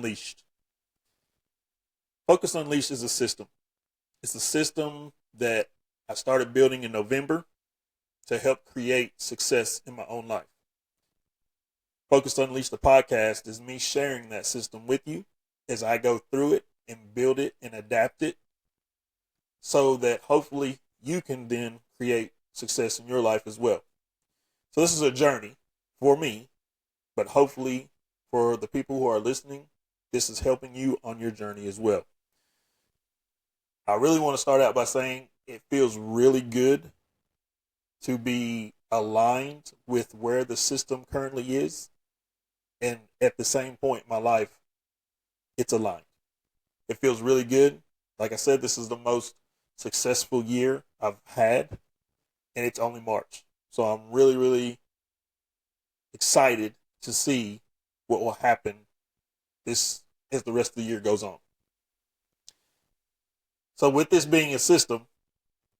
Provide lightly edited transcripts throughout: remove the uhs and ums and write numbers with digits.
Unleashed. Focus Unleashed is a system. It's a system that I started building in November to help create success in my own life. Focus Unleashed, the podcast, is me sharing that system with you as I go through it and build it and adapt it so that hopefully you can then create success in your life as well. So this is a journey for me, but hopefully for the people who are listening, this is helping you on your journey as well. I really want to start out by saying it feels really good to be aligned with where the system currently is. And at the same point in my life, it's aligned. It feels really good. Like I said, this is the most successful year I've had, and it's only March. So I'm really, really excited to see what will happen this as the rest of the year goes on. So with this being a system,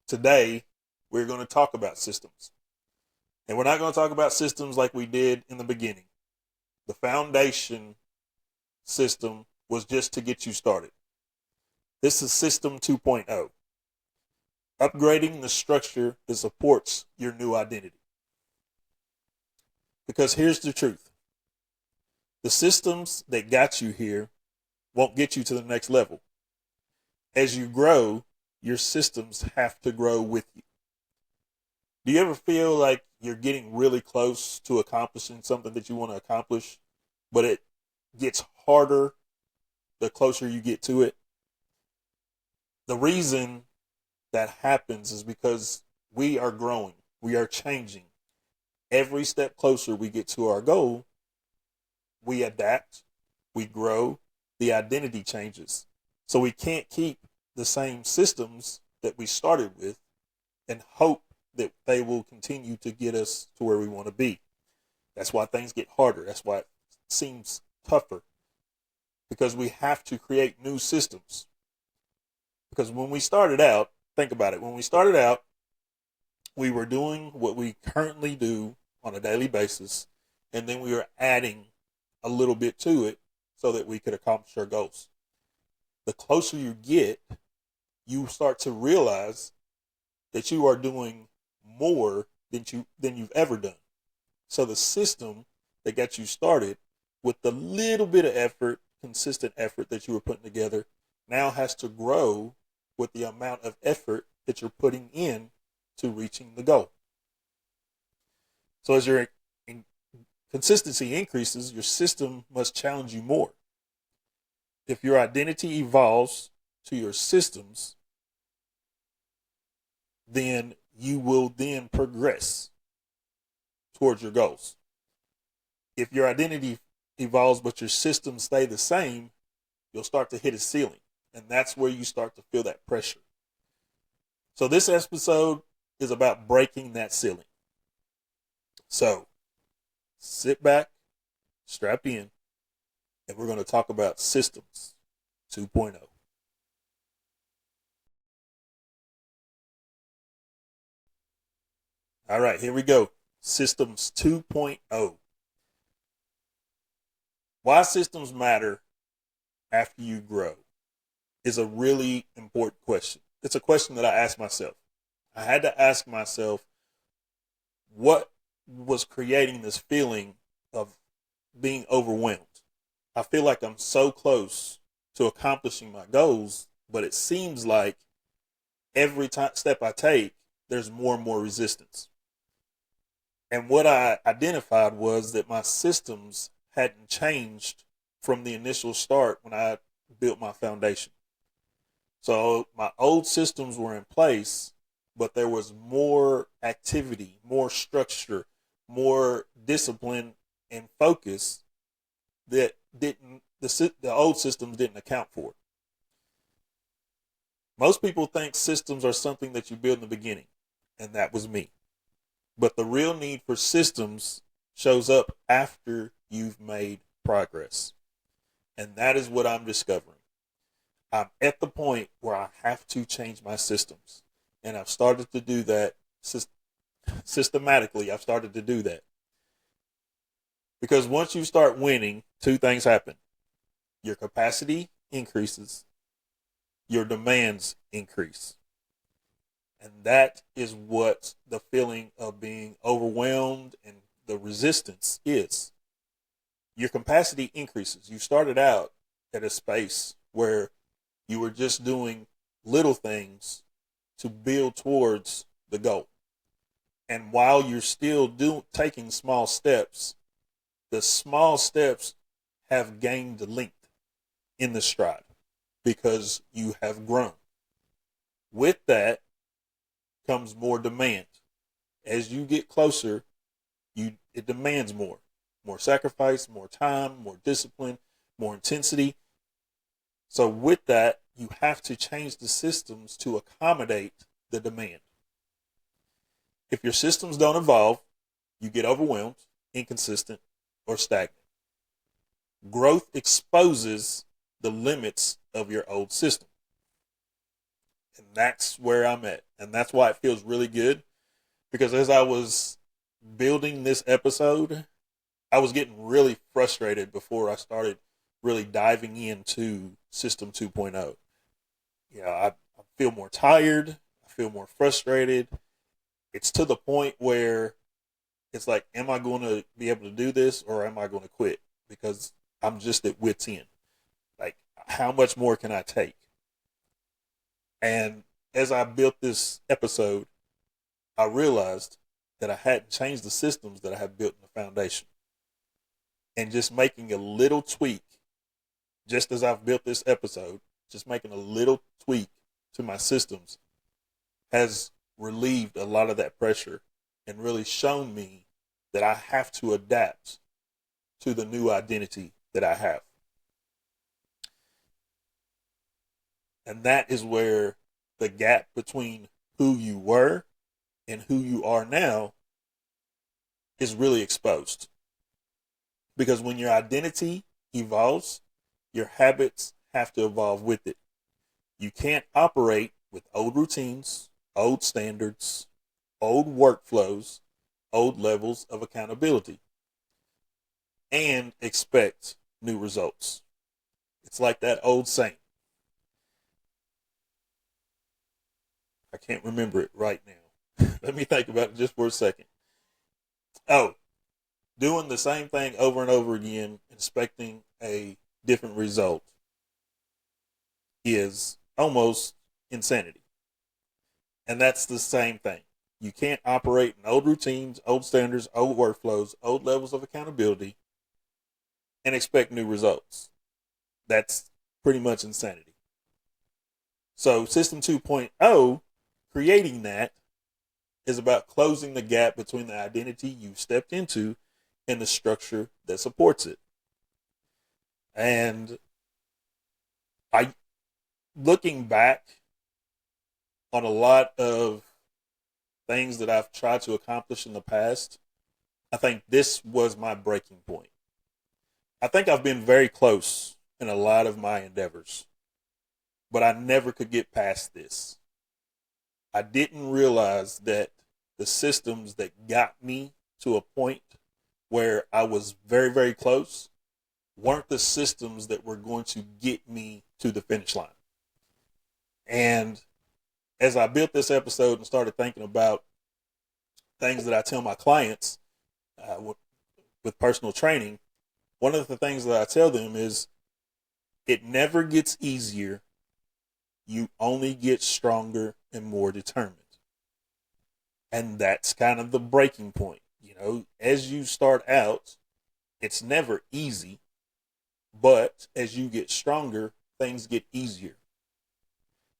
today we're going to talk about systems. And we're not going to talk about systems like we did in the beginning. The foundation system was just to get you started. This is System 2.0. Upgrading the structure that supports your new identity. Because here's the truth. The systems that got you here won't get you to the next level. As you grow, your systems have to grow with you. Do you ever feel like you're getting really close to accomplishing something that you want to accomplish, but it gets harder the closer you get to it? The reason that happens is because we are growing. We are changing. Every step closer we get to our goal, we adapt, we grow, the identity changes. So we can't keep the same systems that we started with and hope that they will continue to get us to where we want to be. That's why things get harder. That's why it seems tougher. Because we have to create new systems. Because when we started out, think about it. When we started out, we were doing what we currently do on a daily basis, and then we were adding a little bit to it so that we could accomplish our goals. The closer you get, you start to realize that you are doing more than you've ever done. So the system that got you started with the little bit of effort, consistent effort that you were putting together, now has to grow with the amount of effort that you're putting in to reaching the goal. So as your consistency increases, your system must challenge you more. If your identity evolves to your systems, then you will then progress towards your goals. If your identity evolves but your systems stay the same, you'll start to hit a ceiling. And that's where you start to feel that pressure. So this episode is about breaking that ceiling. So sit back, strap in, and we're going to talk about Systems 2.0. All right, here we go. Systems 2.0. Why systems matter after you grow is a really important question. It's a question that I asked myself. I had to ask myself, what was creating this feeling of being overwhelmed? I feel like I'm so close to accomplishing my goals, but it seems like every step I take, there's more and more resistance. And what I identified was that my systems hadn't changed from the initial start when I built my foundation. So my old systems were in place, but there was more activity, more structure, more discipline and focus that the old systems didn't account for. Most people think systems are something that you build in the beginning, and that was me. But the real need for systems shows up after you've made progress. And that is what I'm discovering. I'm at the point where I have to change my systems. And I've started to do that systematically. I've started to do that. Because once you start winning, two things happen. your capacity increases, your demands increase. And that is what the feeling of being overwhelmed and the resistance is. Your capacity increases. You started out at a space where you were just doing little things to build towards the goal. And while you're still taking small steps, the small steps have gained length in the stride because you have grown. With that comes more demand. As you get closer, it demands more sacrifice, more time, more discipline, more intensity. So with that, you have to change the systems to accommodate the demand. If your systems don't evolve, you get overwhelmed, inconsistent, or stagnant. Growth exposes the limits of your old system. And that's where I'm at. And that's why it feels really good. Because as I was building this episode, I was getting really frustrated before I started really diving into System 2.0. I feel more tired. I feel more frustrated. It's to the point where it's like, am I going to be able to do this or am I going to quit? Because I'm just at wit's end. Like, how much more can I take? And as I built this episode, I realized that I hadn't changed the systems that I had built in the foundation. And just making a little tweak, just as I've built this episode, just making a little tweak to my systems has relieved a lot of that pressure and really shown me that I have to adapt to the new identity that I have. And that is where the gap between who you were and who you are now is really exposed. Because when your identity evolves, your habits have to evolve with it. You can't operate with old routines, old standards, old workflows, old levels of accountability, and expect new results. It's like that old saying. I can't remember it right now. Let me think about it just for a second. Oh, doing the same thing over and over again, expecting a different result is almost insanity. And that's the same thing. You can't operate in old routines, old standards, old workflows, old levels of accountability, and expect new results. That's pretty much insanity. So System 2.0, creating that, is about closing the gap between the identity you stepped into and the structure that supports it. And looking back on a lot of things that I've tried to accomplish in the past, I think this was my breaking point. I think I've been very close in a lot of my endeavors, but I never could get past this. I didn't realize that the systems that got me to a point where I was very, very close weren't the systems that were going to get me to the finish line. And as I built this episode and started thinking about things that I tell my clients with personal training, one of the things that I tell them is it never gets easier. You only get stronger and more determined. And that's kind of the breaking point. As you start out, it's never easy, but as you get stronger, things get easier.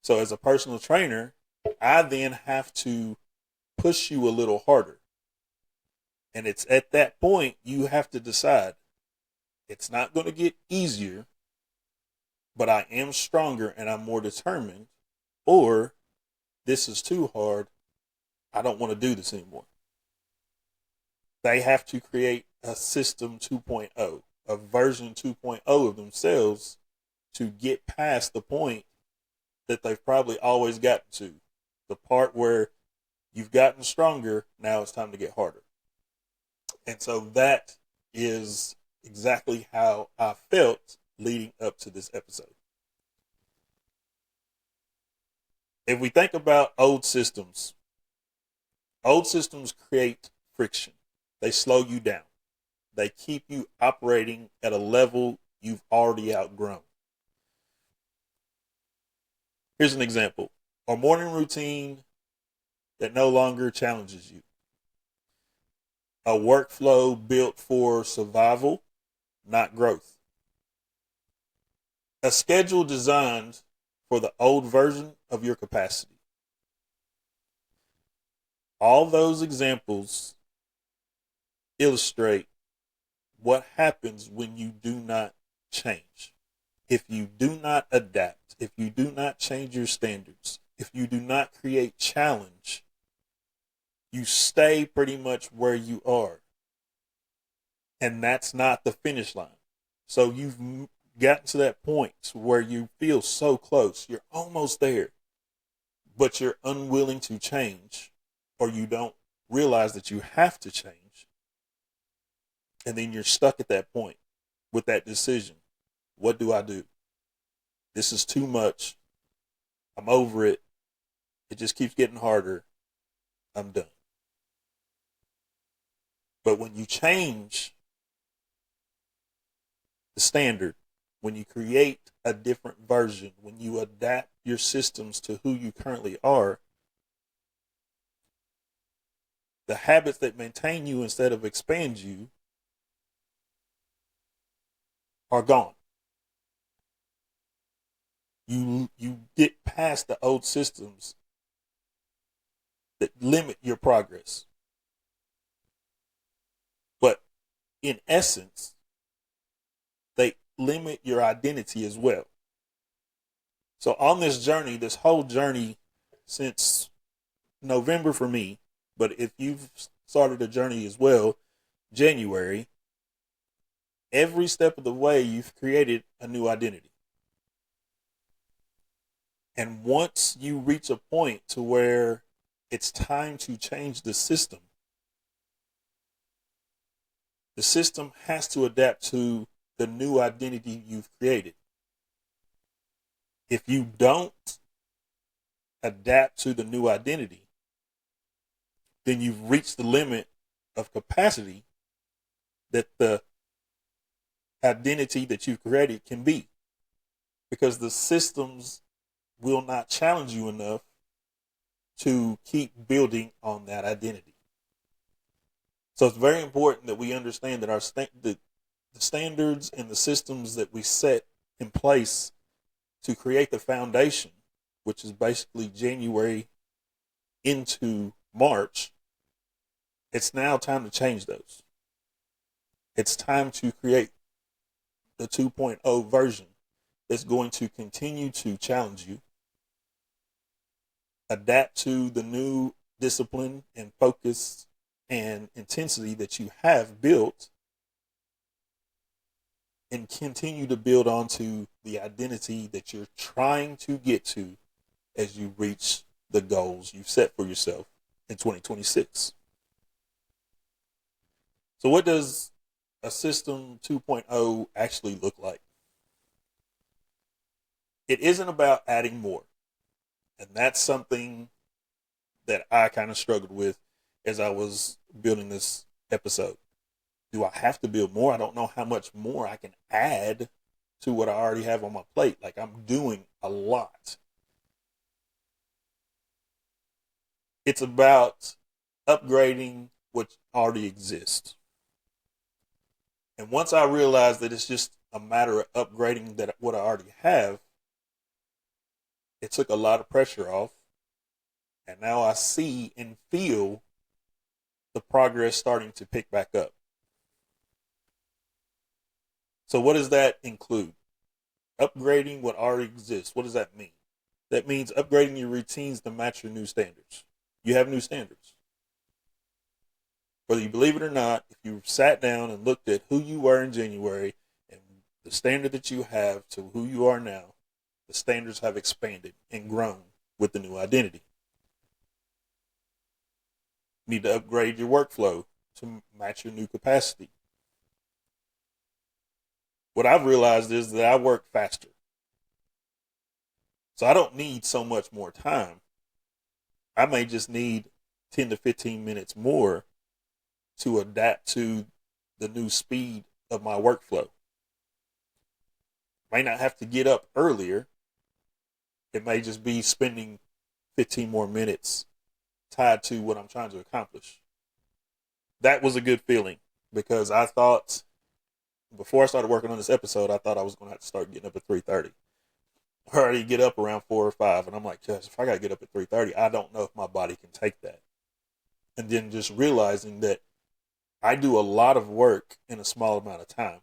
So as a personal trainer, I then have to push you a little harder. And it's at that point you have to decide it's not going to get easier, but I am stronger and I'm more determined, or this is too hard. I don't want to do this anymore. They have to create a system 2.0, a version 2.0 of themselves to get past the point that they've probably always gotten to. The part where you've gotten stronger, now it's time to get harder. And so that is exactly how I felt leading up to this episode. If we think about old systems create friction. They slow you down. They keep you operating at a level you've already outgrown. Here's an example. A morning routine that no longer challenges you. A workflow built for survival, not growth. A schedule designed for the old version of your capacity. All those examples illustrate what happens when you do not change. If you do not adapt, if you do not change your standards, if you do not create challenge, you stay pretty much where you are. And that's not the finish line. So you've gotten to that point where you feel so close. You're almost there, but you're unwilling to change, or you don't realize that you have to change. And then you're stuck at that point with that decision. What do I do? This is too much. I'm over it. It just keeps getting harder. I'm done. But when you change the standard, when you create a different version, when you adapt your systems to who you currently are, the habits that maintain you instead of expand you are gone. You get past the old systems that limit your progress. But in essence, they limit your identity as well. So on this journey, this whole journey since November for me, but if you've started a journey as well, January, every step of the way, you've created a new identity. And once you reach a point to where it's time to change the system has to adapt to the new identity you've created. If you don't adapt to the new identity, then you've reached the limit of capacity that the identity that you've created can be, because the systems will not challenge you enough to keep building on that identity. So it's very important that we understand that the standards and the systems that we set in place to create the foundation, which is basically January into March, it's now time to change those. It's time to create the 2.0 version that's going to continue to challenge you, adapt to the new discipline and focus and intensity that you have built, and continue to build onto the identity that you're trying to get to as you reach the goals you've set for yourself in 2026. So what does a system 2.0 actually look like? It isn't about adding more. And that's something that I kind of struggled with as I was building this episode. Do I have to build more? I don't know how much more I can add to what I already have on my plate. Like, I'm doing a lot. It's about upgrading what already exists. And once I realized that it's just a matter of upgrading what I already have, it took a lot of pressure off. And now I see and feel the progress starting to pick back up. So what does that include? Upgrading what already exists. What does that mean? That means upgrading your routines to match your new standards. You have new standards. Whether you believe it or not, if you sat down and looked at who you were in January and the standard that you have to who you are now, the standards have expanded and grown with the new identity. You need to upgrade your workflow to match your new capacity. what I've realized is that I work faster. So I don't need so much more time. I may just need 10 to 15 minutes more to adapt to the new speed of my workflow. May not have to get up earlier. It may just be spending 15 more minutes tied to what I'm trying to accomplish. That was a good feeling because I thought before I started working on this episode, I thought I was going to have to start getting up at 3:30. I already get up around 4 or 5, and I'm like, gosh, if I got to get up at 3:30, I don't know if my body can take that. And then just realizing that I do a lot of work in a small amount of time.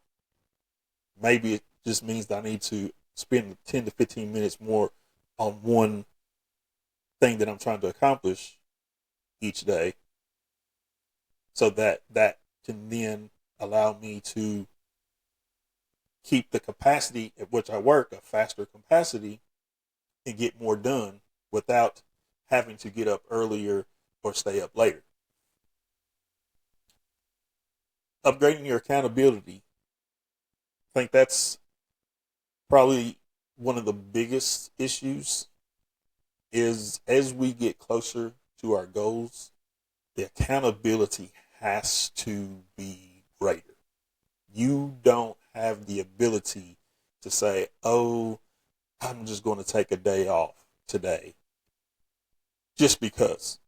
Maybe it just means that I need to spend 10 to 15 minutes more on one thing that I'm trying to accomplish each day, so that can then allow me to keep the capacity at which I work, a faster capacity, and get more done without having to get up earlier or stay up later. Upgrading your accountability. I think that's probably one of the biggest issues is as we get closer to our goals, the accountability has to be greater. You don't have the ability to say, oh, I'm just going to take a day off today just because.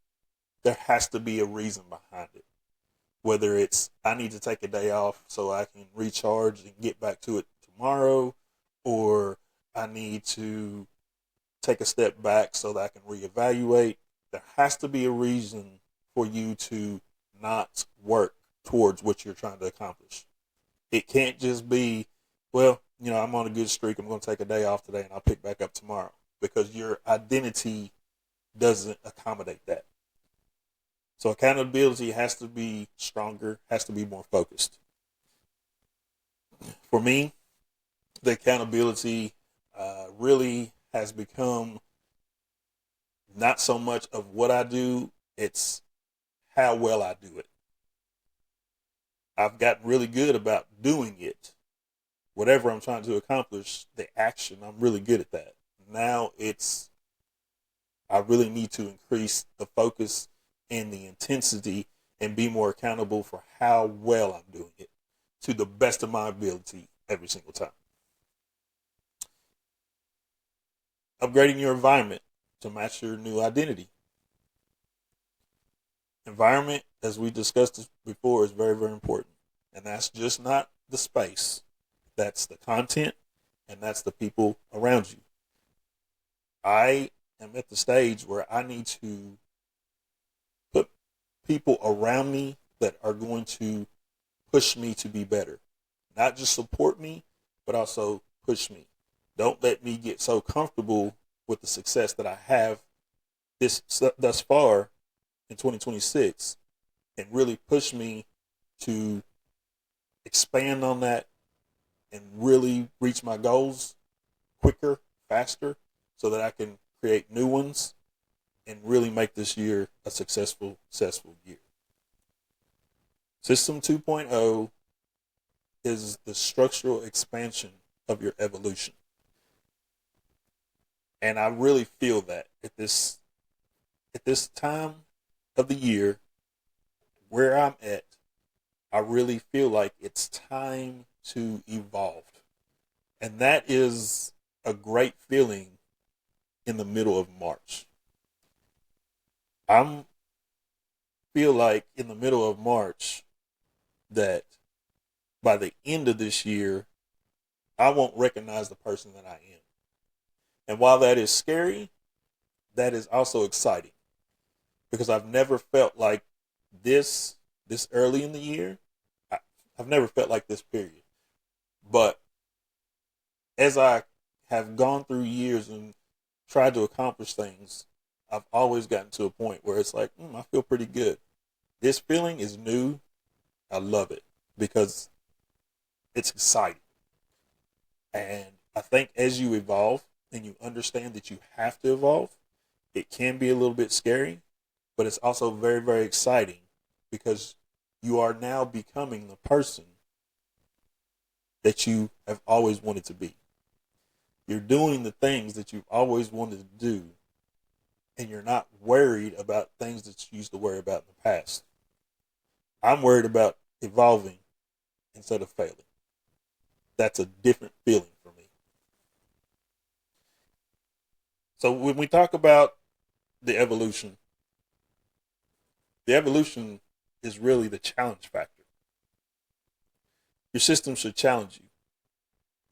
There has to be a reason behind it. Whether it's I need to take a day off so I can recharge and get back to it tomorrow, or I need to take a step back so that I can reevaluate. There has to be a reason for you to not work towards what you're trying to accomplish. It can't just be, well, I'm on a good streak. I'm going to take a day off today and I'll pick back up tomorrow, because your identity doesn't accommodate that. So accountability has to be stronger, has to be more focused. For me, the accountability really has become not so much of what I do, it's how well I do it. I've gotten really good about doing it. Whatever I'm trying to accomplish, the action, I'm really good at that. Now I really need to increase the focus and the intensity and be more accountable for how well I'm doing it to the best of my ability every single time. Upgrading your environment to match your new identity. Environment, as we discussed before, is very, very important. And that's just not the space. That's the content, and that's the people around you. I am at the stage where I need to put people around me that are going to push me to be better. Not just support me, but also push me. Don't let me get so comfortable with the success that I have thus far in 2026 and really push me to expand on that and really reach my goals quicker, faster, so that I can create new ones and really make this year a successful year. System 2.0 is the structural expansion of your evolution. And I really feel that at this time of the year where I'm at, I really feel like it's time to evolve. And that is a great feeling in the middle of March. I feel like in the middle of March that by the end of this year, I won't recognize the person that I am. And while that is scary, that is also exciting, because I've never felt like this early in the year. I've never felt like this, period. But as I have gone through years and tried to accomplish things, I've always gotten to a point where it's like, I feel pretty good. This feeling is new. I love it because it's exciting. And I think as you evolve and you understand that you have to evolve, it can be a little bit scary, but it's also very, very exciting because you are now becoming the person that you have always wanted to be. You're doing the things that you've always wanted to do, and you're not worried about things that you used to worry about in the past. I'm worried about evolving instead of failing. That's a different feeling for me. So when we talk about the evolution is really the challenge factor. Your system should challenge you,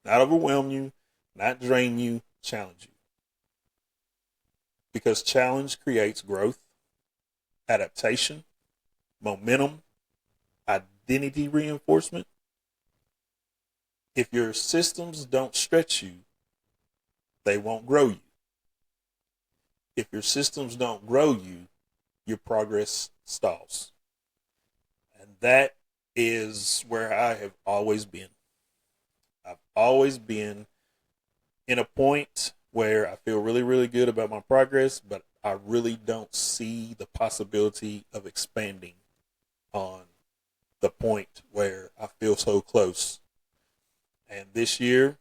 not overwhelm you, not drain you, challenge you. Because challenge creates growth, adaptation, momentum, identity reinforcement. If your systems don't stretch you, they won't grow you. If your systems don't grow you, your progress stalls. And that is where I have always been. I've always been in a point where I feel really, really good about my progress, but I really don't see the possibility of expanding on the point where I feel so close. And this year,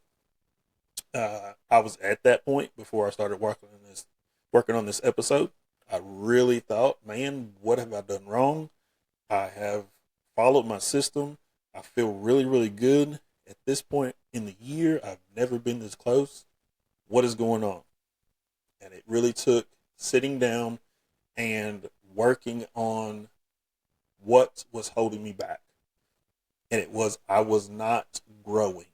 I was at that point before I started working on this episode. I really thought, man, what have I done wrong? I have followed my system. I feel really, really good. At this point in the year, I've never been this close. What is going on? And it really took sitting down and working on what was holding me back. And it was, I was not growing.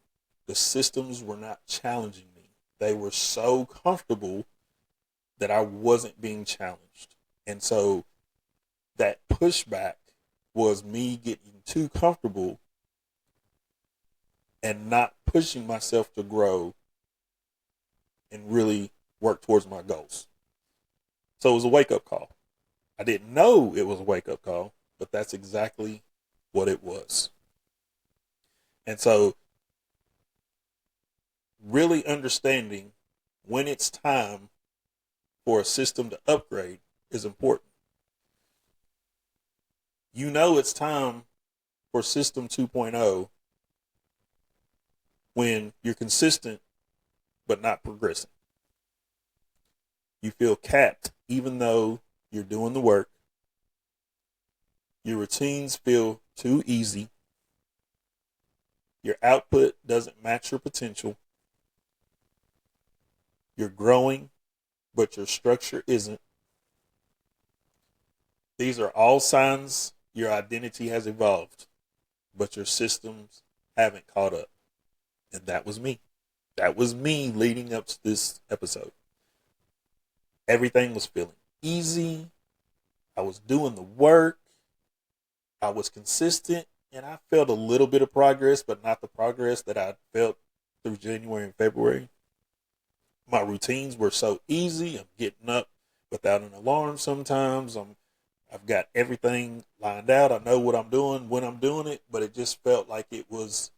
The systems were not challenging me. They were so comfortable that I wasn't being challenged. And so that pushback was me getting too comfortable and not pushing myself to grow and really work towards my goals. So it was a wake-up call. I didn't know it was a wake-up call, but that's exactly what it was. And so really understanding when it's time for a system to upgrade is important. You know it's time for System 2.0 when you're consistent but not progressing. You feel capped even though you're doing the work. Your routines feel too easy. Your output doesn't match your potential. You're growing, but your structure isn't. These are all signs your identity has evolved, but your systems haven't caught up. And that was me. That was me leading up to this episode. Everything was feeling easy. I was doing the work. I was consistent, and I felt a little bit of progress, but not the progress that I felt through January and February. My routines were so easy. I'm getting up without an alarm sometimes. I've got everything lined out. I know what I'm doing when I'm doing it, but it just felt like it was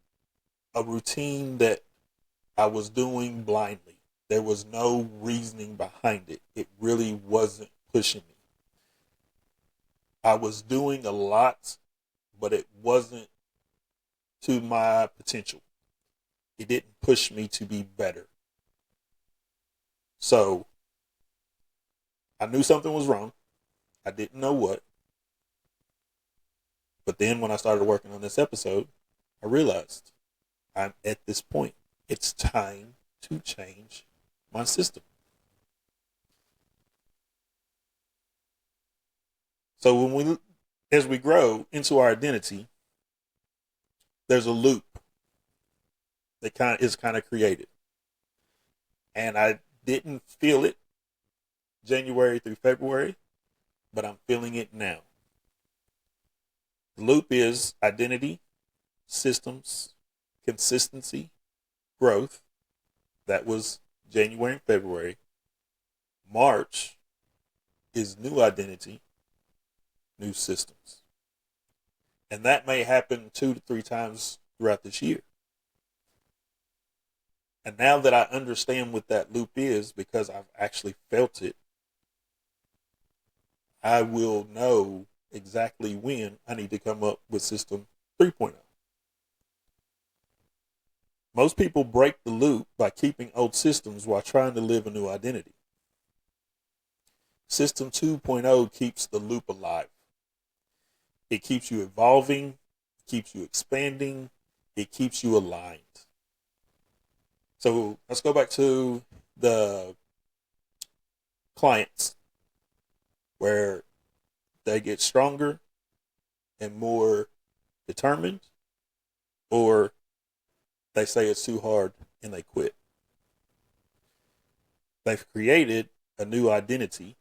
a routine that I was doing blindly. There was no reasoning behind it. It really wasn't pushing me. I was doing a lot, but it wasn't to my potential. It didn't push me to be better. So I knew something was wrong. I didn't know what. But then when I started working on this episode, I realized I'm at this point. It's time to change my system. So as we grow into our identity, there's a loop that is kind of created. And I didn't feel it January through February, but I'm feeling it now. The loop is identity, systems, consistency, growth. That was January and February. March is new identity, new systems. And that may happen 2 to 3 times throughout this year. And now that I understand what that loop is, because I've actually felt it, I will know exactly when I need to come up with System 3.0. Most people break the loop by keeping old systems while trying to live a new identity. System 2.0 keeps the loop alive. It keeps you evolving, keeps you expanding, it keeps you aligned. So let's go back to the clients where they get stronger and more determined, or they say it's too hard and they quit. They've created a new identity,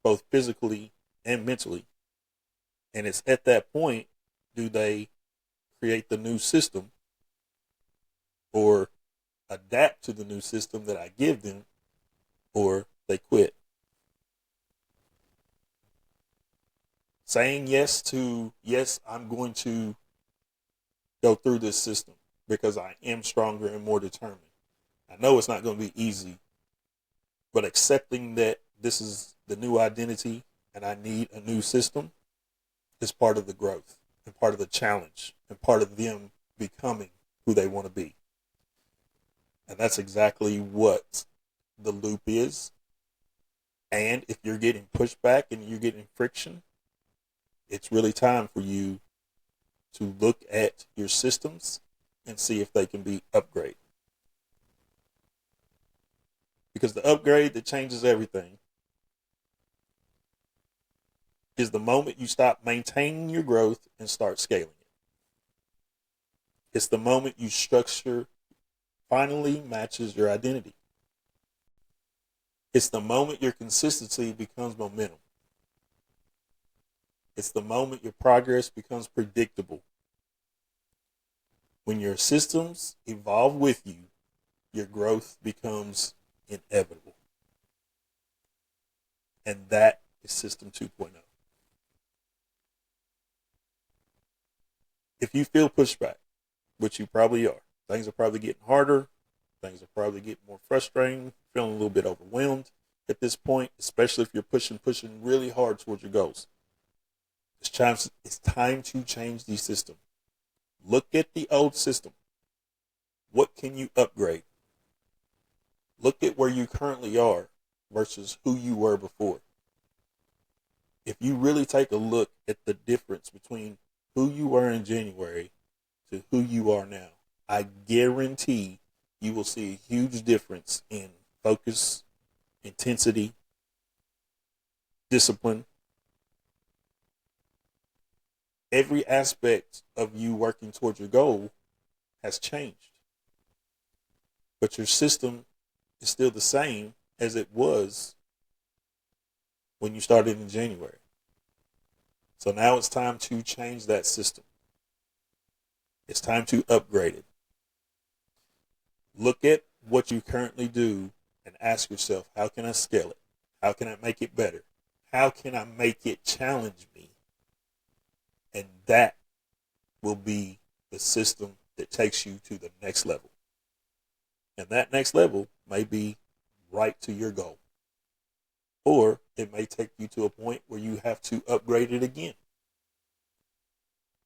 both physically and mentally. And it's at that point, do they create the new system or adapt to the new system that I give them, or they quit? Saying yes, I'm going to go through this system because I am stronger and more determined. I know it's not going to be easy, but accepting that this is the new identity and I need a new system is part of the growth and part of the challenge and part of them becoming who they want to be. And that's exactly what the loop is. And if you're getting pushback and you're getting friction, it's really time for you to look at your systems and see if they can be upgraded. Because the upgrade that changes everything is the moment you stop maintaining your growth and start scaling it. It's the moment your structure finally matches your identity. It's the moment your consistency becomes momentum. It's the moment your progress becomes predictable. When your systems evolve with you, your growth becomes inevitable. And that is System 2.0. If you feel pushback, which you probably are, things are probably getting harder, things are probably getting more frustrating, feeling a little bit overwhelmed at this point, especially if you're pushing really hard towards your goals. It's time to change the system. Look at the old system. What can you upgrade? Look at where you currently are versus who you were before. If you really take a look at the difference between who you were in January to who you are now, I guarantee you will see a huge difference in focus, intensity, discipline. Every aspect of you working towards your goal has changed. But your system is still the same as it was when you started in January. So now it's time to change that system. It's time to upgrade it. Look at what you currently do and ask yourself, how can I scale it? How can I make it better? How can I make it challenge me? And that will be the system that takes you to the next level. And that next level may be right to your goal. Or it may take you to a point where you have to upgrade it again.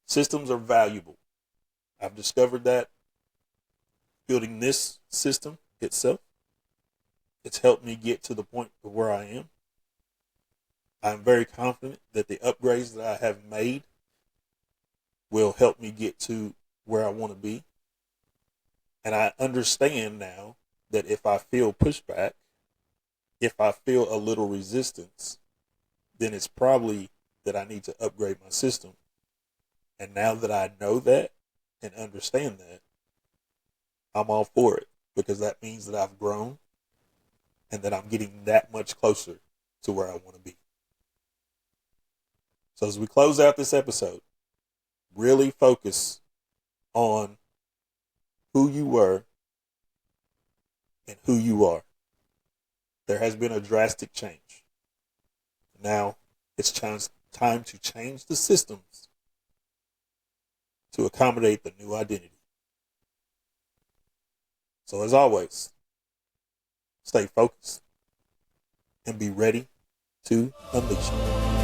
Systems are valuable. I've discovered that building this system itself. It's helped me get to the point of where I am. I'm very confident that the upgrades that I have made will help me get to where I want to be. And I understand now that if I feel pushback, if I feel a little resistance, then it's probably that I need to upgrade my system. And now that I know that and understand that, I'm all for it, because that means that I've grown and that I'm getting that much closer to where I want to be. So as we close out this episode, really focus on who you were and who you are. There has been a drastic change. Now it's time to change the systems to accommodate the new identity. So as always, stay focused and be ready to unleash it.